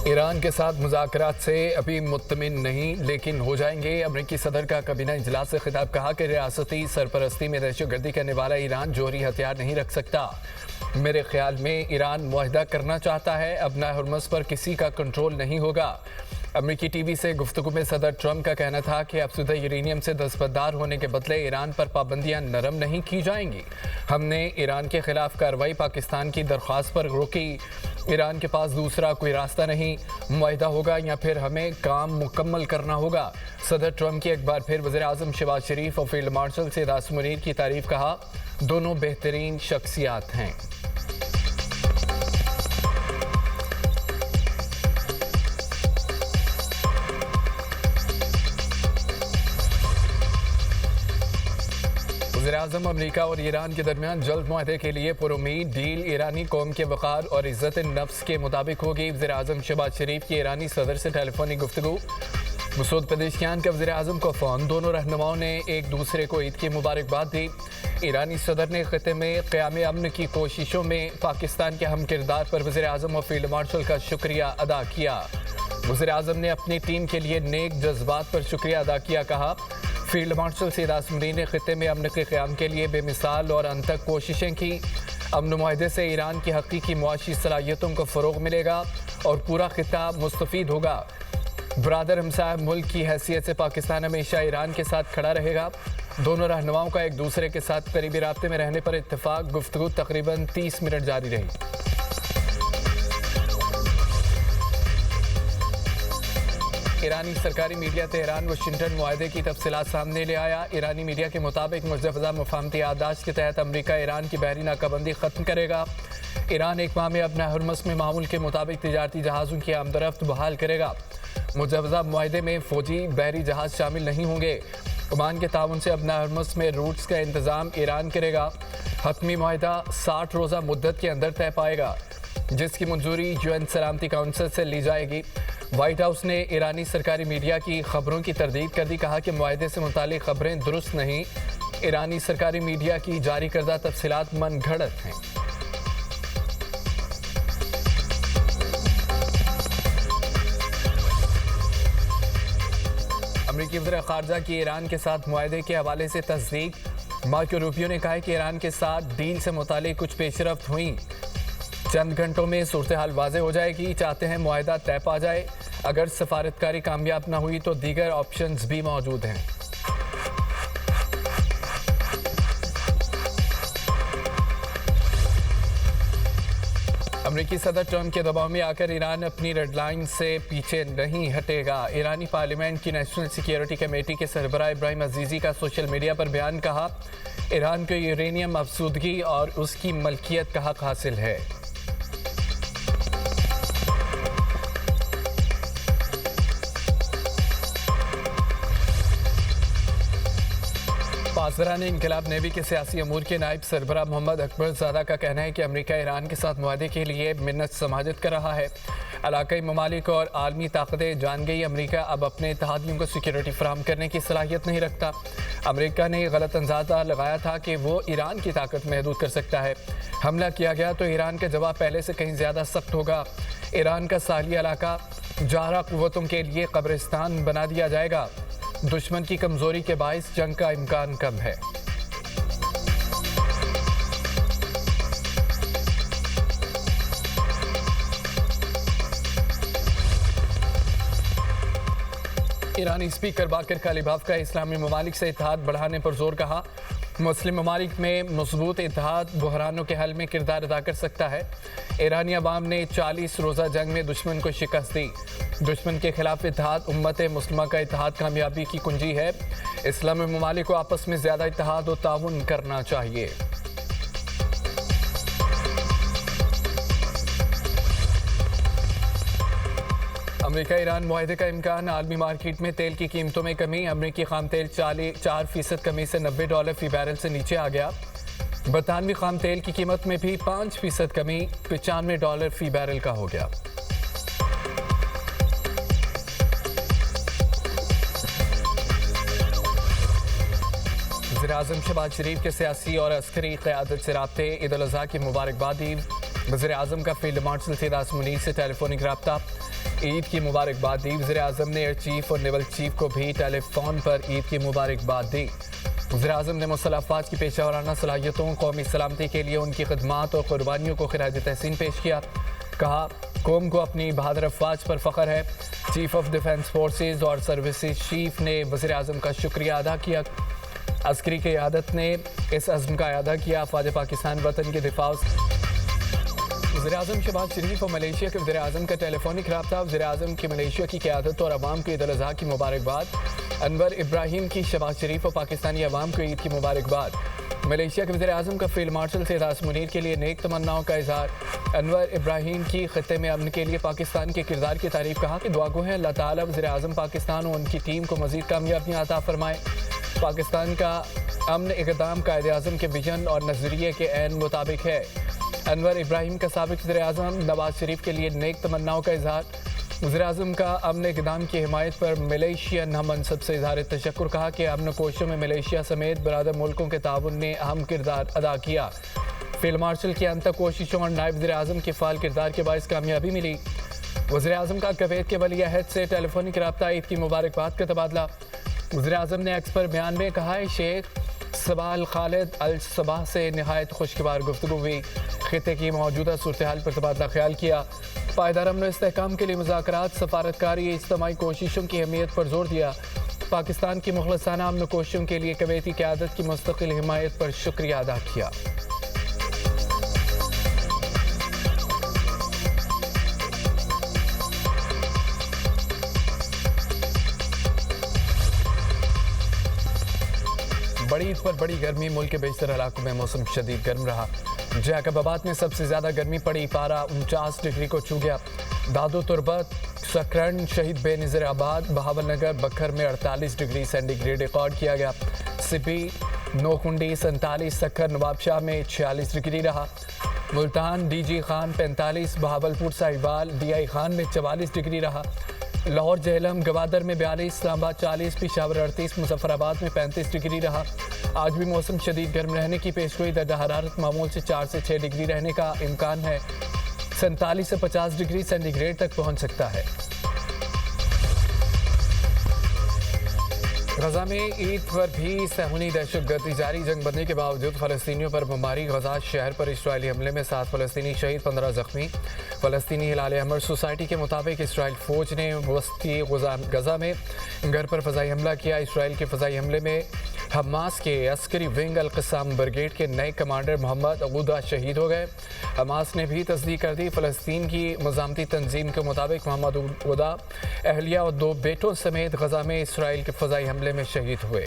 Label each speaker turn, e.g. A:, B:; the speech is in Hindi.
A: ईरान के साथ मुज़ाकरात से अभी मुत्तमिन नहीं, लेकिन हो जाएंगे। अमरीकी सदर का काबीना इजलास से खिताब, कहा कि रियासती सरपरस्ती में दहशतगर्दी करने वाला ईरान जोहरी हथियार नहीं रख सकता। मेरे ख्याल में ईरान मुआहदा करना चाहता है, अपना हुर्मुज़ पर किसी का कंट्रोल नहीं होगा। अमरीकी टीवी से गुफ्तगू में सदर ट्रंप का कहना था कि अफसुदा यूरेनियम से दस्तबरदार होने के बदले ईरान पर पाबंदियां नरम नहीं की जाएंगी। हमने ईरान के खिलाफ कार्रवाई पाकिस्तान की दरख्वास्त पर रोकी। ईरान के पास दूसरा कोई रास्ता नहीं, मुआहदा होगा या फिर हमें काम मुकम्मल करना होगा। सदर ट्रंप की एक बार फिर वज़ीर आज़म शहबाज शरीफ और फील्ड मार्शल सैयद आसिम मुनीर की तारीफ, कहा दोनों बेहतरीन शख्सियात हैं। वज़ीर-ए-आज़म अमरीका और ईरान के दरमियान जल्द मुआहदे के लिए पुरुमीद डील ईरानी कौम के वक़ार और इज़्ज़त नफ्स के मुताबिक होगी। वज़ीर-ए-आज़म शहबाज शरीफ की ईरानी सदर से टेलीफोनिक गुफ्तगू। मसूद पेज़ेश्कियान के वज़ीर-ए-आज़म को फ़ोन। दोनों रहनुमाओं ने एक दूसरे को ईद की मुबारकबाद दी। ईरानी सदर ने ख़ित्ते में क़याम अमन की कोशिशों में पाकिस्तान के हम किरदार पर वज़ीर-ए-आज़म और फील्ड मार्शल का शुक्रिया अदा किया। वज़ीर-ए-आज़म ने अपनी टीम के लिए नेक जज्बात पर शुक्रिया अदा किया, कहा फील्ड मार्शल सैयद आसिम मुनीर ने ख़ित्ते में अमन के क़याम के लिए बेमिसाल और अनथक कोशिशें की। अमन मुआहदे से ईरान की हकीकी मुआशी सलाहियतों को फ़रोग़ मिलेगा और पूरा ख़ित्ता मुस्तफ़ीद होगा। बरादर हमसाया मुल्क की हैसियत से पाकिस्तान हमेशा ईरान के साथ खड़ा रहेगा। दोनों रहनुमाओं का एक दूसरे के साथ करीबी राब्ते में रहने पर इत्तेफाक। गुफ्तगू तकरीबन 30 मिनट जारी रही। ईरानी सरकारी मीडिया तेहरान वाशिंगटन मुआहदे की तफसीलात सामने ले आया। ईरानी मीडिया के मुताबिक मुजवज़ा मुफाहमती याददाश्त के तहत अमरीका ईरान की बहरी नाकाबंदी ख़त्म करेगा। ईरान एक माह में अपना हुर्मुज़ में मामूल के मुताबिक तिजारती जहाज़ों की आमदरफ्त बहाल करेगा। मुजवज़ा मुआहदे में फ़ौजी बहरी जहाज़ शामिल नहीं होंगे। ओमान के ताउन से अपना हुर्मुज़ में रूट्स का इंतज़ाम ईरान करेगा। हतमी मुआहदा 60 रोज़ा मुद्दत के अंदर तय पाएगा, जिसकी मंजूरी यूएन सलामती काउंसिल से ली जाएगी। व्हाइट हाउस ने ईरानी सरकारी मीडिया की खबरों की तरदीद कर दी, कहा कि मुआहदे से मुतालिक खबरें दुरुस्त नहीं। ईरानी सरकारी मीडिया की जारी करदा तफसीलात मनगढ़ंत हैं। अमरीकी वज़ीर ख़ारजा की ईरान के साथ मुआहदे के हवाले से तस्दीक। मार्को रूबियो ने कहा है कि ईरान के साथ डील से मुतालिक कुछ पेशरफ्त हुई। चंद घंटों में सूरत हाल वाज़े हो जाएगी। चाहते हैं मुआहदा तय पा जाए। अगर सफारतकारी कामयाब न हुई तो दीगर ऑप्शंस भी मौजूद हैं। अमरीकी सदर ट्रंप के दबाव में आकर ईरान अपनी रेड लाइन से पीछे नहीं हटेगा। ईरानी पार्लियामेंट की नेशनल सिक्योरिटी कमेटी के सरबराह इब्राहिम अजीज़ी का सोशल मीडिया पर बयान, कहा ईरान को यूरेनियम अफसूदगी और उसकी मलकियत का हक हासिल है। पासरान इनकलाब नेवी के सियासी अमूर के नायब सरबराह मोहम्मद अकबर ज़ादा का कहना है कि अमरीका ईरान के साथ मुआहदे के लिए मिन्नत समाजत कर रहा है। इलाकाई ममालिक और आलमी ताकतें जान गई अमरीका अब अपने इत्तेहादियों को सिक्योरिटी फराहम करने की सलाहियत नहीं रखता। अमरीका ने गलत अंदाज़ा लगाया था कि वो ईरान की ताकत महदूद कर सकता है। हमला किया गया तो ईरान का जवाब पहले से कहीं ज़्यादा सख्त होगा। ईरान का साहली इलाका जारा कुव्वतों के लिए कब्रिस्तान बना दिया जाएगा। दुश्मन की कमजोरी के बायस जंग का इम्कान कम है। ईरानी स्पीकर बाकर कालिबाफ का इस्लामी ममालिक से इत्तेहाद बढ़ाने पर जोर, कहा मुस्लिम ममालिक में मजबूत इत्तेहाद बुहरानों के हल में किरदार अदा कर सकता है। ईरानी अवाम ने 40 रोज़ा जंग में दुश्मन को शिकस्त दी। दुश्मन के खिलाफ इत्तेहाद उम्मत मुस्लिमा का इत्तेहाद कामयाबी की कुंजी है। इस्लामी ममालिक को आपस में ज़्यादा इत्तेहाद और ताउन करना चाहिए। अमरीका ईरान मुआहदे का इम्कान। आलमी मार्केट में तेल की कीमतों में कमी। अमरीकी खाम तेल 4% कमी से $90 फी बैरल से नीचे आ गया। बरतानवी खाम तेल की कीमत में भी 5% कमी $95 फी बैरल का हो गया। वज़ीर-ए-आज़म शहबाज शरीफ के सियासी और अस्करी क़यादत से राब्ते ईद उल अज़हा की मुबारकबाद दी। वज़ीर-ए-आज़म का फील्ड मार्शल सैयद मुनीर से टेलीफोनिक रब्ता। ईद की मुबारकबाद दी। वज़ीर-ए-आज़म ने एयर चीफ और नेवल चीफ को भी टेलीफोन पर ईद की मुबारकबाद दी। वज़ीर-ए-आज़म ने मुसल्लह अफ़वाज की पेशा वराना सलाहियतों, कौमी सलामती के लिए उनकी खिदमात और कुर्बानियों को खिराज तहसीन पेश किया। कहा, कौम को अपनी बहादुर अफ़वाज पर फ़ख्र है। चीफ ऑफ डिफेंस फोर्सेज और सर्विसेज चीफ ने वज़ीर-ए-आज़म का शुक्रिया अदा किया। अस्करी क़यादत ने इस अज़्म का अदा किया। अफ़वाज पाकिस्तान वतन के दिफा। वज़ीर-ए-आज़म शहबाज शरीफ और मलेशिया के वज़ीर-ए-आज़म का टेलीफोनिक रब्ता। वज़ीर-ए-आज़म की मलेशिया की क़यादत और अवाम को ईद उल अज़हा की मुबारकबाद। अनवर इब्राहिम की शहबाज शरीफ और पाकिस्तानी अवाम को ईद की मुबारकबाद। मलेशिया के वज़ीर-ए-आज़म का फील्ड मार्शल सैयद मुनीर के लिए नेक तमन्नाओं का इज़हार। अनवर इब्राहिम की ख़ित्ते में अमन के लिए पाकिस्तान के किरदार की तारीफ़। कहा कि दुआ गो है अल्लाह ताला वज़ीर-ए-आज़म पाकिस्तान और उनकी टीम को मज़ीद कामयाबियाँ अता फरमाए। पाकिस्तान का अमन इक़दाम कायद-ए-आज़म के विजन और नज़रिए के ऐन मुताबिक है। अनवर इब्राहिम का साबिक़ वज़ीर-ए-आज़म नवाज शरीफ के लिए नेक तमन्नाओं का इज़हार। वज़ीर-ए-आज़म का अमन इक़दाम की हिमायत पर मलेशियन हम मनसब से इज़हार तशक्कुर। कहा कि अमन कोशिशों में मलेशिया समेत बरादर मुल्कों के ताउन ने अहम किरदार अदा किया। फील्ड मार्शल की अंतर कोशिशों और नायब वज़ीर-ए-आज़म के फ़ाल किरदार के बायस कामयाबी मिली। वज़ीर-ए-आज़म का कुवैत के वली अहद से टेलीफोनिक रब्ता। ईद की मुबारकबाद का तबादला। वज़ीर-ए-आज़म ने एक्स पर बयान में कहा है, शेख सबाल खालिद अल सबाह से नहायत खुशगवार गुफ्तगू हुई। खित्ते की मौजूदा सूरत हाल पर तबादला ख्याल किया। पायदार अमन इस्तेहकाम के लिए मुज़ाकरात, सफारतकारी, इज्तिमाई कोशिशों की अहमियत पर जोर दिया। पाकिस्तान की मुखलसाना अमन कोशिशों के लिए कुवैती क़यादत की मुस्तकिल हिमायत पर शुक्रिया अदा किया। बड़ी ईद पर बड़ी गर्मी। मुल्क के बेशतर इलाकों में मौसम शदीद गर्म रहा। जैकबाबाद में सबसे ज़्यादा गर्मी पड़ी। पारा 49 डिग्री को छू गया। दादो तुरबत, सकरन, शहीद बेनज़ीर आबाद, बहावलनगर, बखर में 48 डिग्री सेंटीग्रेड रिकॉर्ड किया गया। सिपी, नोकुंडी 47, सखर नवाबशाह में 46 डिग्री रहा। मुल्तान, डीजी खान 45, बहावलपुर साहिवाल, डीआई खान में 44 डिग्री रहा। लाहौर, जेहलम, गवादर में 42, इस्लामाबाद 40, पेशावर 38, मुजफ्फराबाद में 35 डिग्री रहा। आज भी मौसम शदीद गर्म रहने की पेशगोई। दर्जा हरारत मामूल से 4 से 6 डिग्री रहने का इम्कान है। 47 से 50 डिग्री सेंटीग्रेड तक पहुंच सकता है। गजा में ईद पर भी सहूनी दहशतगर्दी जारी। जंगबंदी के बावजूद फ़लस्तीनियों पर बमबारी। गजा शहर पर इसराइली हमले में 7 फ़लस्तीनी शहीद, 15 ज़ख्मी। फ़लस्तीनी हिलाल अहमर सोसाइटी के मुताबिक इसराइल फ़ौज ने वस्ती गजा में घर पर फ़ज़ाई हमला किया। इसराइल के फ़ज़ाई हमले में हमास के अस्करी विंग अल-क़स्साम ब्रिगेड के नए कमांडर मोहम्मद अगूदा शहीद हो गए। हमास ने भी तस्दीक कर दी। फ़लस्तीन की मज़ामती तंजीम के मुताबिक मोहम्मद अगूदा, अहलिया और 2 बेटों समेत गजा में इसराइल के फ़ज़ाई हमले में शहीद हुए।